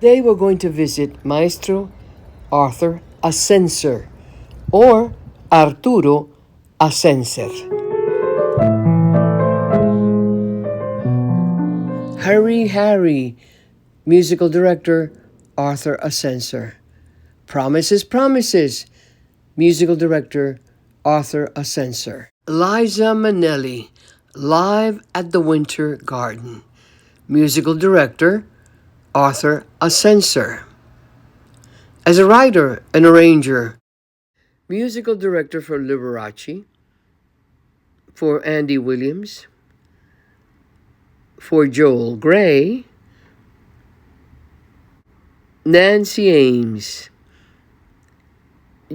Today we're going to visit Maestro Artie Azenzer, or Arturo Azenzer. Harry, musical director Artie Azenzer. Promises, musical director Artie Azenzer. LIZA MINNELLI, live at the Winter Garden. Musical director Artie Azenzer. As a writer and arranger, musical director for Liberace, for Andy Williams, for Joel Gray, Nancy Ames,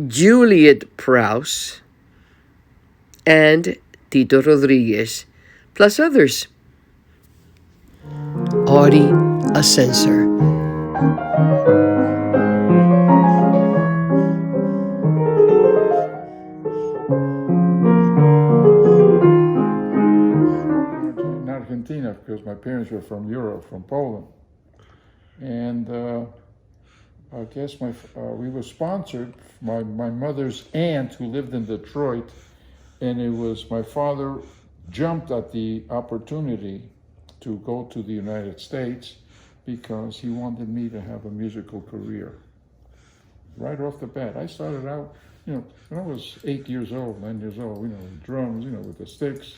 Juliette PROWSE, and Tito Rodriguez, plus others. Artie Azenzer. In Argentina, because my parents were from Europe, from Poland, and I guess we were sponsored. My mother's aunt, who lived in Detroit, and it was my father jumped at the opportunity to go to the United States because he wanted me to have a musical career. Right off the bat, I started out, when I was 9 years old, with drums, with the sticks.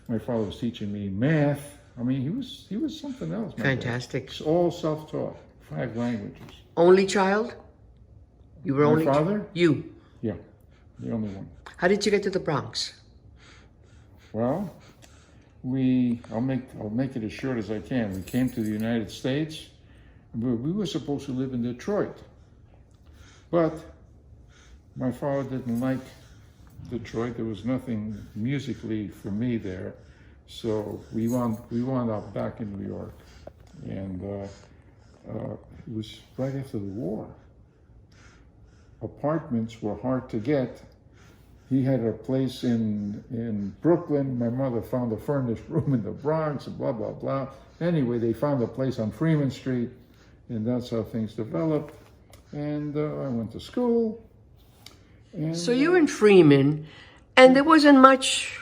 My father was teaching me math. I mean, he was something else. Fantastic. It's all self-taught, 5 languages. Only child? You were only father? You. Yeah, the only one. How did you get to the Bronx? Well, I'll make it as short as I can. We came to the United States. We were supposed to live in Detroit, but my father didn't like Detroit. There was nothing musically for me there, so we wound up back in New York, and it was right after the war. Apartments were hard to get. He had a place in Brooklyn. My mother found a furnished room in the Bronx, and blah, blah, blah. Anyway, they found a place on Freeman Street, and that's how things developed. And I went to school. And, So you were in Freeman, and there wasn't much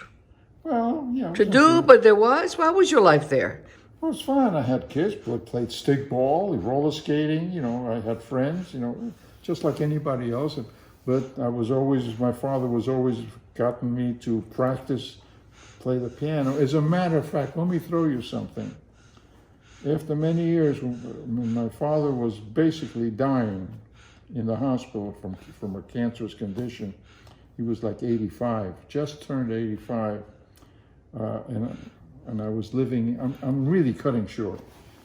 to do, but there was? How was your life there? It was fun. I had kids, played stickball, roller skating, I had friends, just like anybody else. But my father was always gotten me to practice, play the piano. As a matter of fact, let me throw you something. After many years, when my father was basically dying in the hospital from a cancerous condition, he was like 85, just turned 85, and I was living, I'm really cutting short,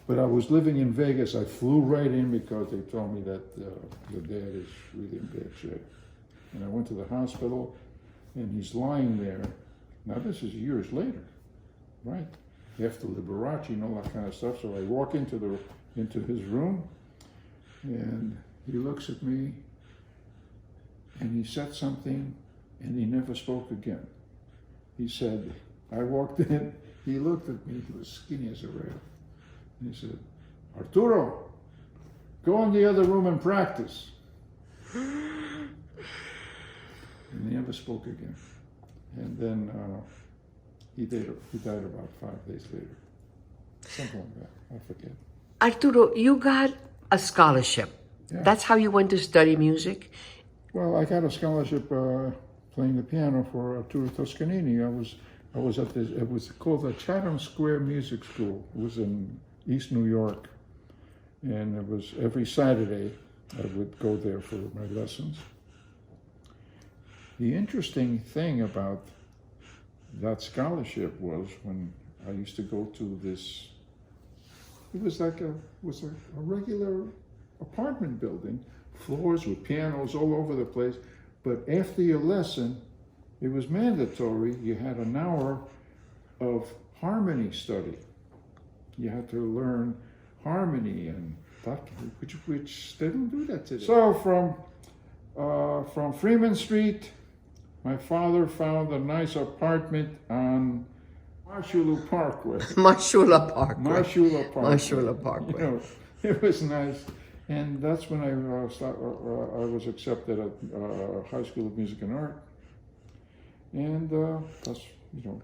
but I was living in Vegas. I flew right in because they told me that your dad is really in bad shape. And I went to the hospital, and he's lying there. Now this is years later, right? After Liberace and all that kind of stuff. So I walk into his room, and he looks at me, and he said something, and he never spoke again. He said, I walked in, he looked at me, he was skinny as a rail. And he said, Arturo, go in the other room and practice. And he never spoke again. And then he died about 5 days later. Something like that, I forget. Arturo, you got a scholarship. Yeah. That's how you went to study music? Well, I got a scholarship playing the piano for Arturo Toscanini. I was at this, it was called the Chatham Square Music School. It was in East New York. And it was every Saturday I would go there for my lessons. The interesting thing about that scholarship was when I used to go to this, it was like a regular apartment building, floors with pianos all over the place. But after your lesson, it was mandatory. You had an hour of harmony study. You had to learn harmony, and which they don't do that today. So from Freeman Street, my father found a nice apartment on Marshula Parkway. Marshula Parkway. Marshula Parkway. Marshula Parkway. It was nice. And that's when I was accepted at High School of Music and Art. And that's, you know.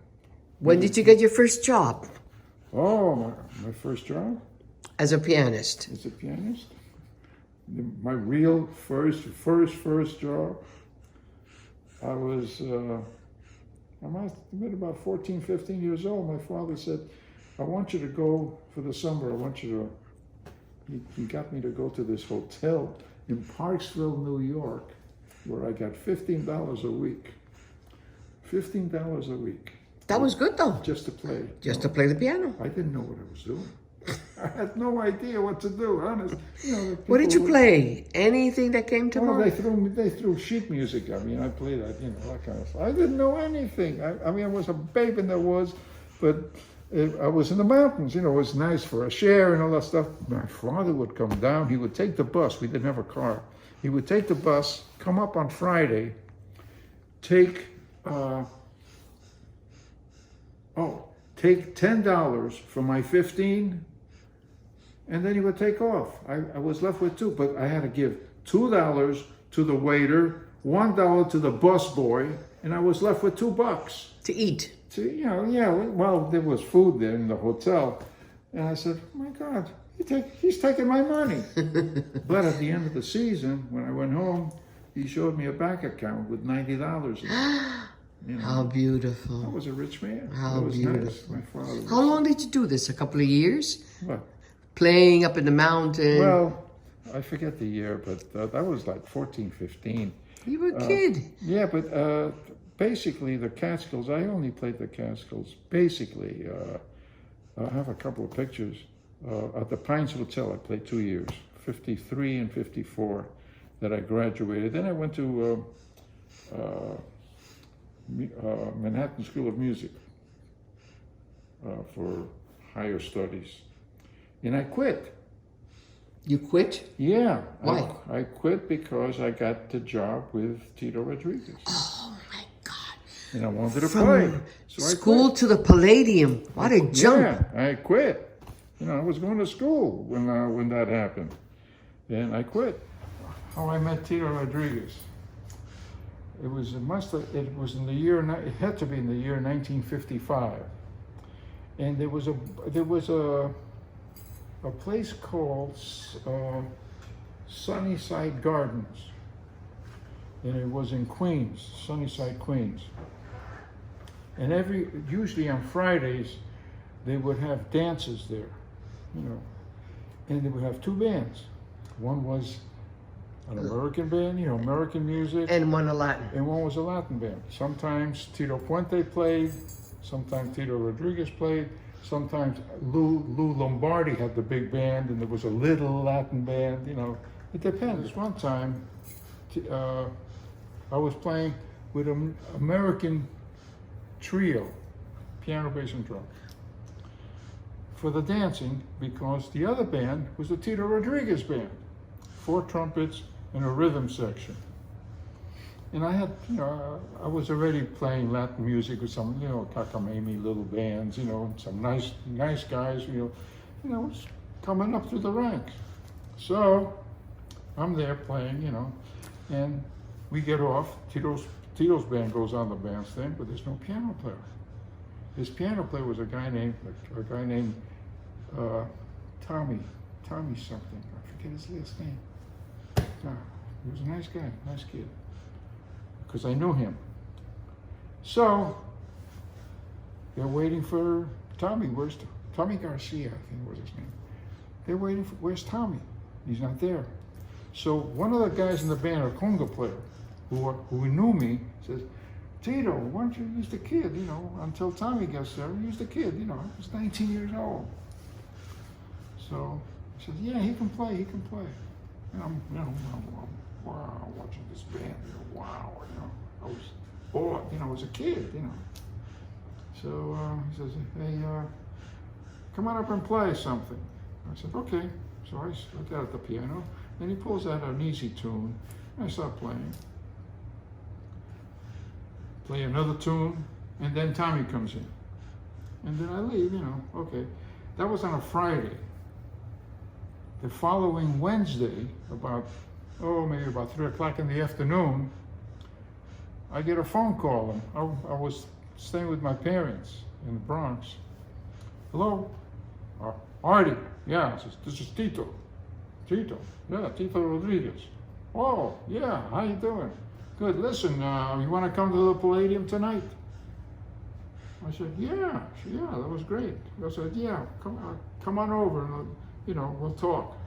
When did you get your first job? Oh, my first job? As a pianist. As a pianist. My real first job. I was, I must have been about 14, 15 years old. My father said, I want you to go for the summer. I want you to, he got me to go to this hotel in Parksville, New York, where I got $15 a week. $15 a week. That was good though. Just to play. Just to play the piano. I didn't know what I was doing. I had no idea what to do, honest. You know, what did you play? Anything that came to mind? They threw sheet music at me, and I played that, you know, that kind of stuff. I didn't know anything. I mean, I was a babe in the woods, but I was in the mountains, you know, it was nice for a share and all that stuff. My father would come down, he would take the bus, we didn't have a car. He would take the bus, come up on Friday, take $10 for my 15, and then he would take off. I was left with $2, but I had to give $2 to the waiter, $1 to the bus boy, and I was left with $2 to eat. You know, yeah. Well, there was food there in the hotel, and I said, "Oh my God, he's taking my money." But at the end of the season, when I went home, he showed me a bank account with $90 in it. You know, how beautiful. I was a rich man. How it was beautiful. Nice. My father was, how long did you do this? A couple of years? What? Playing up in the mountain? Well, I forget the year, but that was like 14, 15. You were a kid. Yeah, but basically the Catskills, I only played the Catskills. Basically, I have a couple of pictures. At the Pines Hotel, I played 2 years, 53 and 54, that I graduated. Then I went to Manhattan School of Music for higher studies. And I quit. You quit? Yeah. Why? I quit because I got the job with Tito Rodriguez. Oh my God. And I wanted to From play. So school to the Palladium. What a jump. Yeah, I quit. You know, I was going to school when that happened. And I quit. How I met Tito Rodriguez. It had to be in the year 1955. And there was a place called Sunnyside Gardens, and it was in Queens, Sunnyside, Queens. And usually on Fridays, they would have dances there, you know, and they would have 2 bands. One was an American band, you know, American music. And one a Latin. And one was a Latin band. Sometimes Tito Puente played, sometimes Tito Rodriguez played, sometimes Lou Lombardi had the big band, and there was a little Latin band, you know. It depends. One time, I was playing with an American trio, piano, bass, and drum, for the dancing, because the other band was the Tito Rodriguez band, 4 trumpets and a rhythm section. And I had, you know, I was already playing Latin music with some, you know, cacamamie little bands, you know, some nice guys, you know, coming up through the ranks. So I'm there playing, you know, and we get off. Tito's band goes on the bandstand, but there's no piano player. His piano player was a guy named Tommy something. I forget his last name. He was a nice guy, nice kid, because I knew him. So they're waiting for Tommy. Where's Tommy Garcia? I think was his name. They're waiting for, where's Tommy? He's not there. So one of the guys in the band, a conga player, who knew me, says, "Tito, why don't you use the kid? You know, until Tommy gets there, use the kid. You know, I was 19 years old." So I said, "Yeah, he can play. He can play." And I'm wow, watching this band. You know, wow, you know, I was bored. You know, I was a kid. You know. So he says, "Hey, come on up and play something." I said, "Okay." So I got at the piano. Then he pulls out an easy tune. I start playing. Play another tune, and then Tommy comes in. And then I leave, you know, okay. That was on a Friday. the following Wednesday, maybe about 3 o'clock in the afternoon, I get a phone call. And I was staying with my parents in the Bronx. Hello? Artie, yeah, this is Tito. Tito, yeah, Tito Rodriguez. Oh, yeah, how you doing? Good, listen, you want to come to the Palladium tonight? I said, yeah, that was great. I said, yeah, come on over and, we'll talk.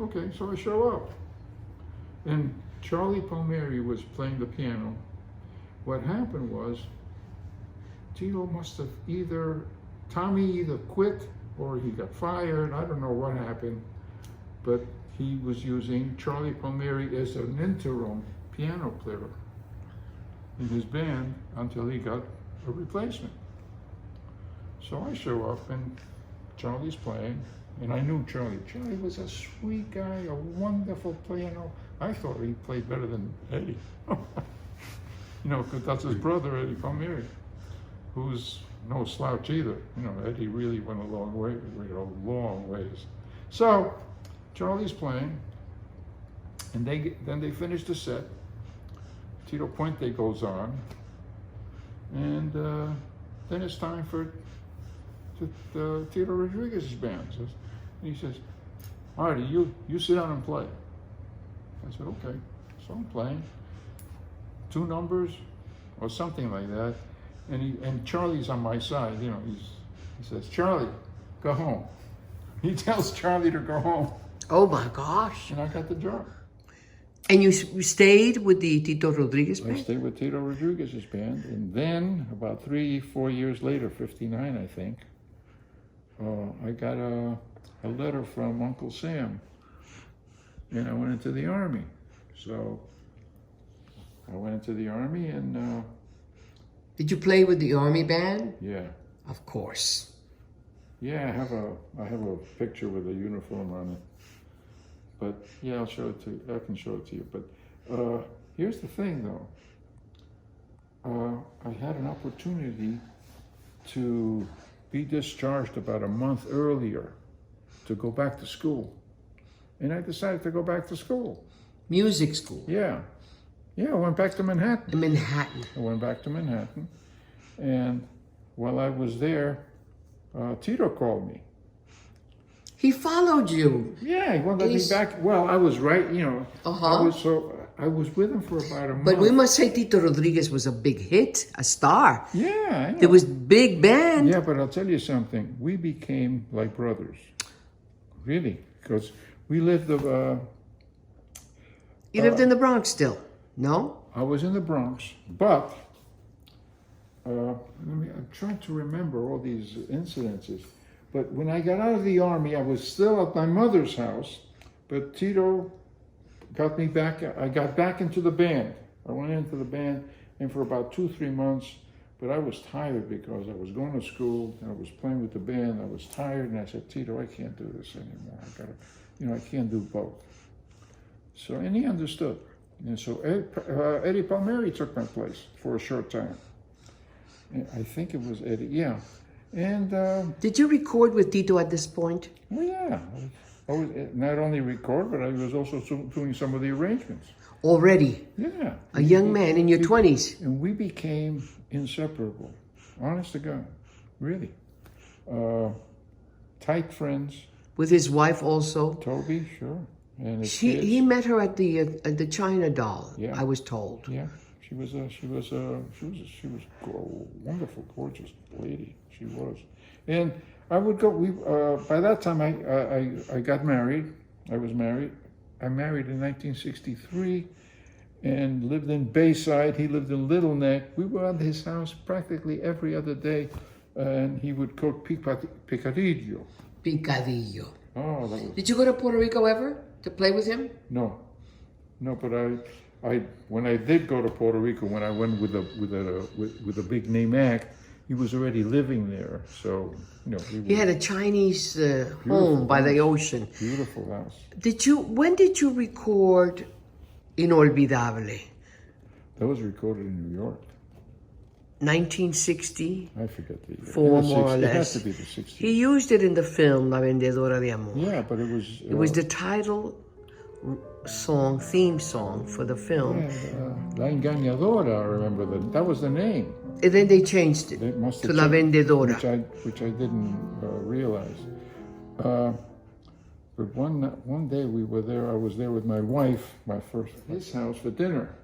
Okay, so I show up. And Charlie Palmieri was playing the piano. What happened was, Tito must have Tommy either quit or he got fired. I don't know what happened, but he was using Charlie Palmieri as an interim piano player in his band until he got a replacement. So I show up and Charlie's playing, and I knew Charlie. Charlie was a sweet guy, a wonderful piano. I thought he played better than Eddie. Because that's his brother, Eddie Palmieri, who's no slouch either. Eddie really went a long way, long ways. So Charlie's playing, and then they finish the set. Tito Puente goes on, and then it's time for Tito Rodriguez's band. And he says, Artie, you sit down and play. I said, okay. So I'm playing 2 numbers or something like that. And Charlie's on my side, he says, Charlie, go home. He tells Charlie to go home. Oh my gosh. And I got the job. And you stayed with the Tito Rodriguez band? I stayed with Tito Rodriguez's band. And then about 3-4 years later, 59, I think, I got a letter from Uncle Sam. And I went into the Army. So I went into the Army and... Did you play with the Army band? Yeah. Of course. Yeah, I have a picture with a uniform on it. But yeah, I'll show it to you. I can show it to you. But here's the thing, though. I had an opportunity to be discharged about a month earlier to go back to school. And I decided to go back to school. Music school? Yeah. Yeah, I went back to Manhattan. Manhattan. I went back to Manhattan. And while I was there, Tito called me. He followed you. Yeah, he wanted me back. Well, I was right, Uh-huh. I was with him for about a month. But we must say Tito Rodriguez was a big hit, a star. Yeah, I know. There was big band. Yeah, but I'll tell you something. We became like brothers. Really. Because we lived... You lived in the Bronx still, no? I was in the Bronx, but... I'm trying to remember all these incidences. But when I got out of the Army, I was still at my mother's house, but Tito got me back. I got back into the band. I went into the band, and for about 2-3 months, but I was tired because I was going to school, and I was playing with the band. I was tired, and I said, Tito, I can't do this anymore. I can't do both. So, and he understood. And so Eddie Palmieri took my place for a short time. I think it was Eddie, yeah. And did you record with Tito at this point? Well, yeah. I was not only record, but I was also doing some of the arrangements. Already? Yeah. A young man in your 20s. And we became inseparable. Honest to God. Really. Tight friends. With his wife also? Toby, sure. And he met her at the China Doll, yeah. I was told. Yeah. She was a wonderful, gorgeous lady. She was, and I would go. By that time I got married. I was married. I married in 1963, and lived in Bayside. He lived in Little Neck. We were at his house practically every other day, and he would cook picadillo. Picadillo. Oh, that was... Did you go to Puerto Rico ever to play with him? No, but when I did go to Puerto Rico, when I went with a big name act, he was already living there. So he had a Chinese home by the ocean. Beautiful house. When did you record Inolvidable? That was recorded in New York. 1960. I forget the year. Four, In the more or 60s. It has less. to be the 60s. He used it in the film La Vendedora de Amor. Yeah, but it was... It was the title song, theme song for the film. La Engañadora, I remember that. That was the name. And then they changed it They must have to La changed, Vendedora. which I didn't realize. But one day we were there. I was there with my wife, his house for dinner,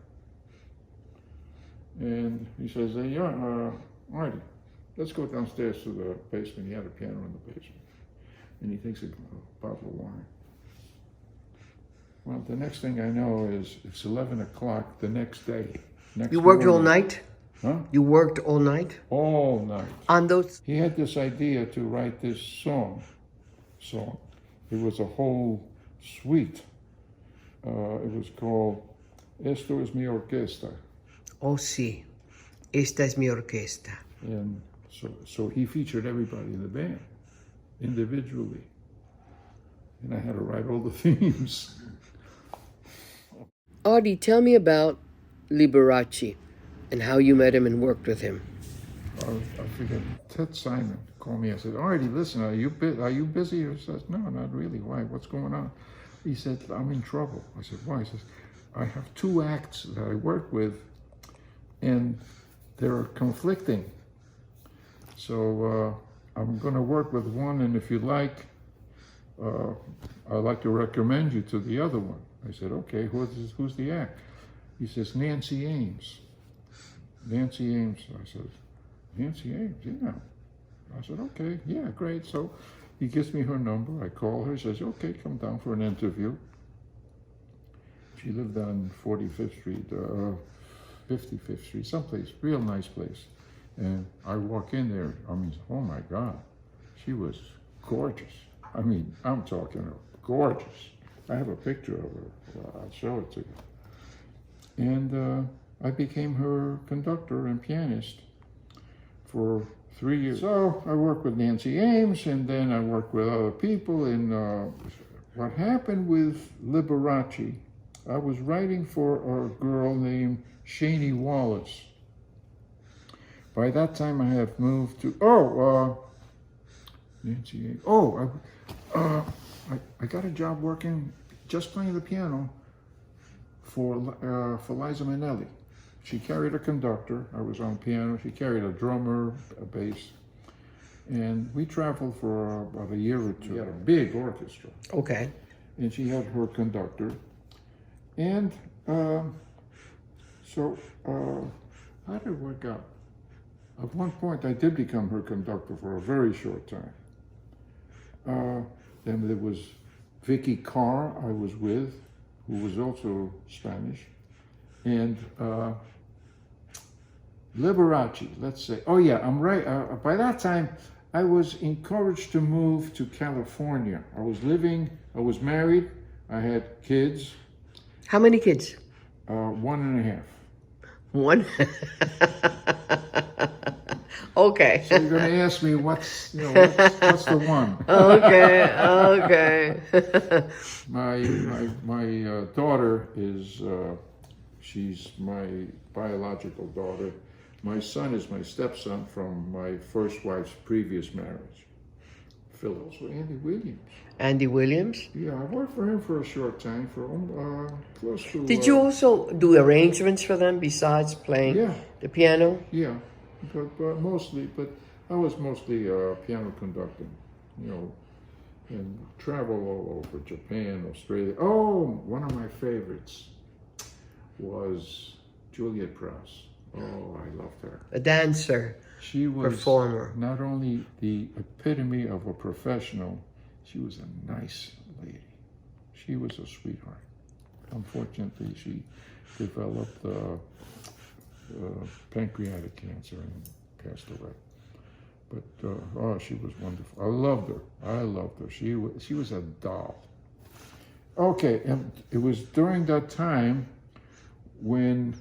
and he says, "Hey, Artie, let's go downstairs to the basement." He had a piano in the basement, and he takes a bottle of wine. Well, the next thing I know is it's 11 o'clock the next day. You worked all night? Huh? You worked all night? All night. On those? He had this idea to write this song. It was a whole suite. It was called Esto es mi orquesta. Oh, sí. Esta es mi orquesta. And so he featured everybody in the band, individually. And I had to write all the themes. Artie, tell me about Liberace and how you met him and worked with him. I forget, Ted Simon called me. I said, Artie, listen, are you busy? He says, no, not really. Why? What's going on? He said, I'm in trouble. I said, why? He says, I have 2 acts that I work with, and they're conflicting. So I'm going to work with one, and if you like, I'd like to recommend you to the other one. I said, okay, who's the act? He says, Nancy Ames. Nancy Ames. I said, Nancy Ames, yeah. I said, okay, yeah, great. So he gives me her number. I call her. He says, okay, come down for an interview. She lived on 45th Street, 55th Street, someplace, real nice place. And I walk in there, I mean, oh my God, she was gorgeous. I mean, I'm talking gorgeous. I have a picture of her. I'll show it to you. And I became her conductor and pianist for 3 years. So I worked with Nancy Ames, and then I worked with other people. And what happened with Liberace, I was writing for a girl named Shani Wallace. By that time, I have moved to, Nancy Ames. I got a job working, just playing the piano for LIZA Minnelli. She carried a conductor. I was on piano. She carried a drummer, a bass. And we traveled for about a year or two. We had a big orchestra. Okay. And she had her conductor. And so how did it work out? At one point, I did become her conductor for a very short time. Then there was Vicky Carr I was with, who was also Spanish. And Liberace, let's say. Oh yeah, I'm right. By that time, I was encouraged to move to California. I was married, I had kids. How many kids? 1.5. One? Okay. So you're going to ask me what's the one? Okay. My daughter is, she's my biological daughter. My son is my stepson from my first wife's previous marriage, Philip. Also Andy Williams. Andy Williams? Yeah, I worked for him for a short time, for close to... Did you also do arrangements for them besides playing the piano? Yeah, but mostly, I was mostly piano conducting, and travel all over Japan, Australia. Oh, one of my favorites was Juliette PROWSE. Oh, I loved her. A dancer, she was performer. Not only the epitome of a professional, she was a nice lady. She was a sweetheart. Unfortunately, she developed pancreatic cancer and passed away. But she was wonderful. I loved her. She was a doll. Okay, and it was during that time when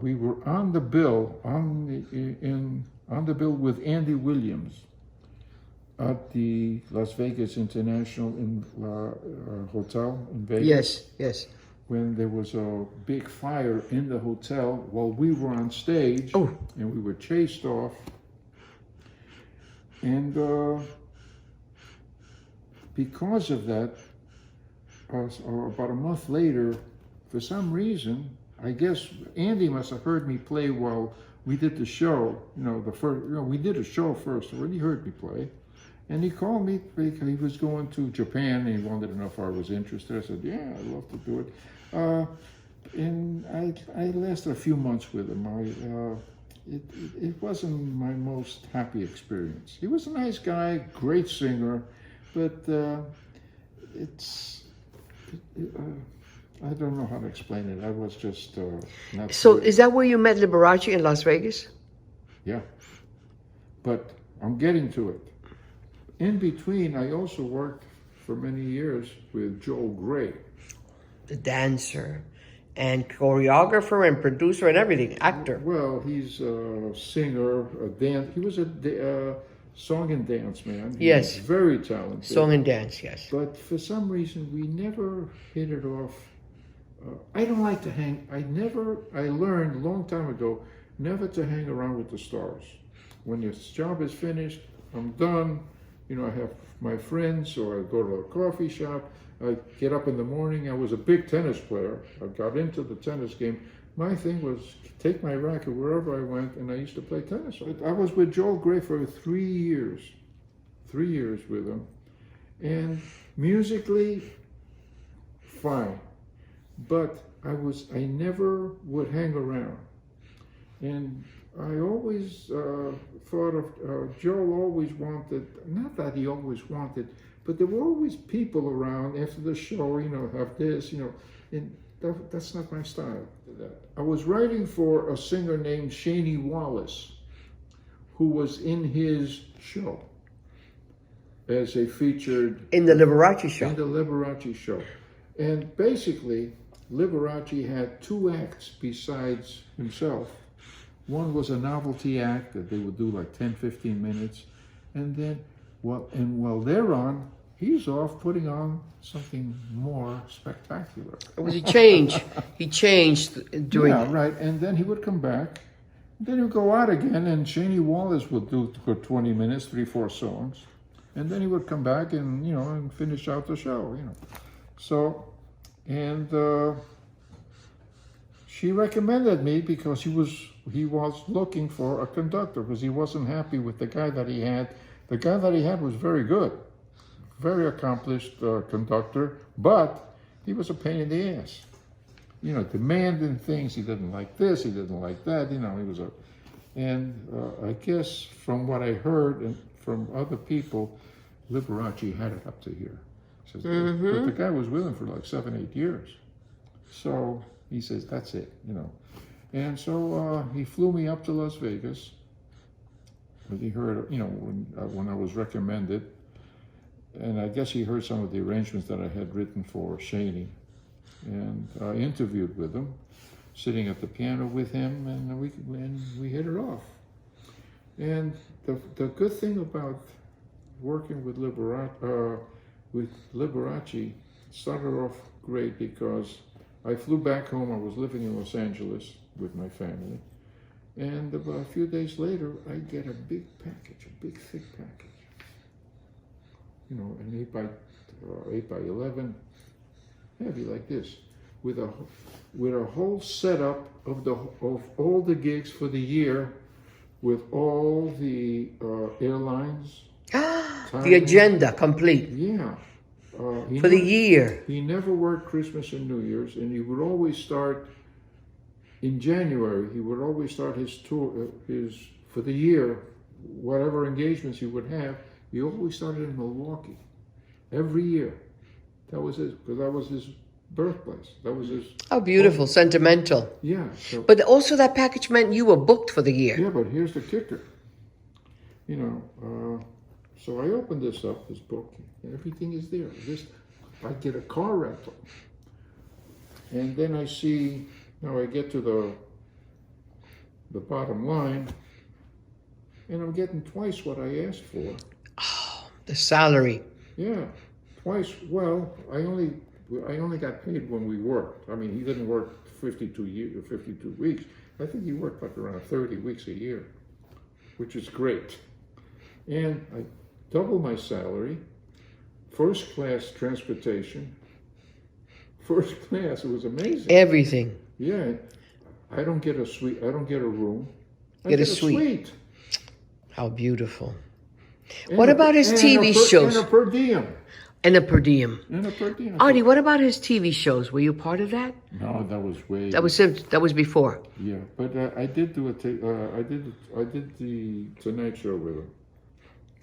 we were on the bill with Andy Williams at the Las Vegas International Hotel in Vegas. Yes. when there was a big fire in the hotel while we were on stage, and we were chased off. And because of that, about a month later, for some reason, I guess Andy must have heard me play while we did the show. We did a show first, so he heard me play. And he called me because he was going to Japan and he wanted to know if I was interested. I said, yeah, I'd love to do it. And I lasted a few months with him. It wasn't my most happy experience. He was a nice guy, great singer, but I don't know how to explain it. I was just not. So is that where you met Liberace in Las Vegas? Yeah, but I'm getting to it. In between, I also worked for many years with Joel Gray. The dancer and choreographer and producer and everything, actor. Well, he's a singer, a dance. He was a song and dance man. He Yes. was very talented. Song and dance, yes. But for some reason, we never hit it off. I don't like to hang. I learned a long time ago never to hang around with the stars. When your job is finished, I'm done. I have my friends, or I go to a coffee shop. I get up in the morning. I was a big tennis player. I got into the tennis game. My thing was take my racket wherever I went, and I used to play tennis. I was with Joel Gray for 3 years. 3 years with him. And musically, fine. But I never would hang around. And I always thought of, Joel always wanted, not that he always wanted, but there were always people around after the show, have this, and that's not my style. I was writing for a singer named Shani Wallace, who was in his show as a featured... In the Liberace show. In the Liberace show. And basically, Liberace had 2 acts besides himself. One was a novelty act that they would do like 10, 15 minutes. And then, while they're on, he's off putting on something more spectacular. It was a change. He changed during... Yeah, right. And then he would come back. Then he'd go out again, and Shani Wallace would do for 20 minutes, 3, 4 songs. And then he would come back and, and finish out the show, So, and she recommended me because he was looking for a conductor because he wasn't happy with the guy that he had. The guy that he had was very good, very accomplished conductor, but he was a pain in the ass. Demanding things. He didn't like this, he didn't like that, he was a... And I guess from what I heard and from other people, Liberace had it up to here. Says, but the guy was with him for like 7, 8 years. So he says, that's it, And so he flew me up to Las Vegas. But he heard, when I was recommended. And I guess he heard some of the arrangements that I had written for Shani. And I interviewed with him, sitting at the piano with him, and we hit it off. And the good thing about working with Liberace started off great because I flew back home. I was living in Los Angeles with my family. And about a few days later, I get a big package, a big thick package. An 8 by 11, heavy like this, with a whole setup of all the gigs for the year, with all the airlines. The agenda complete. Yeah. For the year. He never worked Christmas and New Year's, and he would always start in January. He would always start his tour, for the year, whatever engagements he would have. He always started in Milwaukee, every year. That was his birthplace. That was his... Oh, beautiful, sentimental. Yeah. But also that package meant you were booked for the year. Yeah, but here's the kicker. So I opened this book, and everything is there. I get a car rental. And then I see, now I get to the bottom line, and I'm getting twice what I asked for. Oh, the salary. Yeah, twice. Well, I only I only got paid when we worked. I mean, he didn't work 52 weeks. I think he worked like around 30 weeks a year, which is great. And I doubled my salary, first class transportation, first class. It was amazing. Everything. Yeah, I don't get a suite. I don't get a room. I Get a suite. How beautiful. And What about his TV shows? And a per diem. And a per diem. And a per diem. Artie, what about his TV shows? Were you part of that? No, that was way. That was before. Yeah, but I did do I did the Tonight Show with him.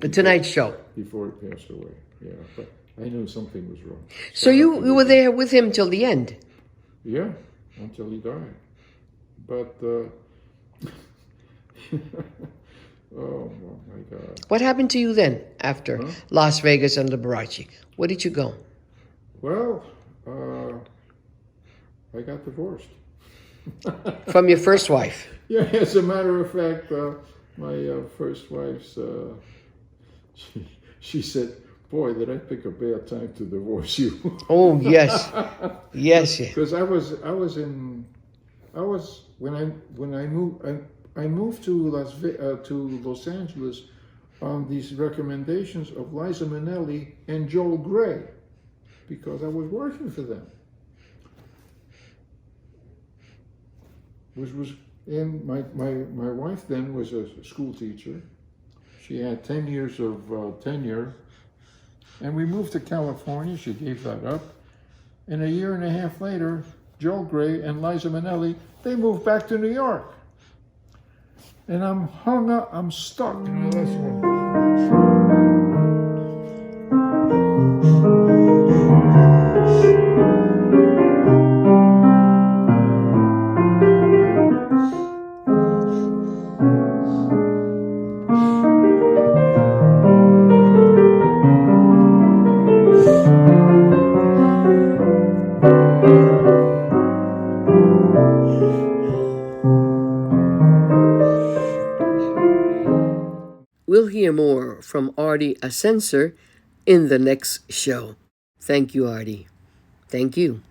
The Tonight Show. Before he passed away. Yeah, but I knew something was wrong. So you were there with him till the end? Yeah, until he died. But oh my God. What happened to you then after Las Vegas and Liberace? Where did you go? Well, I got divorced. From your first wife? Yeah, as a matter of fact, my first wife's, she said, "Boy, did I pick a bad time to divorce you." Oh, yes. Yes. Because when I moved to Los Angeles on these recommendations of Liza Minnelli and Joel Grey, because I was working for them. And my wife then was a school teacher. She had 10 years of tenure. And we moved to California. She gave that up. And a year and a half later, Joel Grey and Liza Minnelli, they moved back to New York. And I'm hung up, I'm stuck. We'll hear more from Artie Azenzer in the next show. Thank you, Artie. Thank you.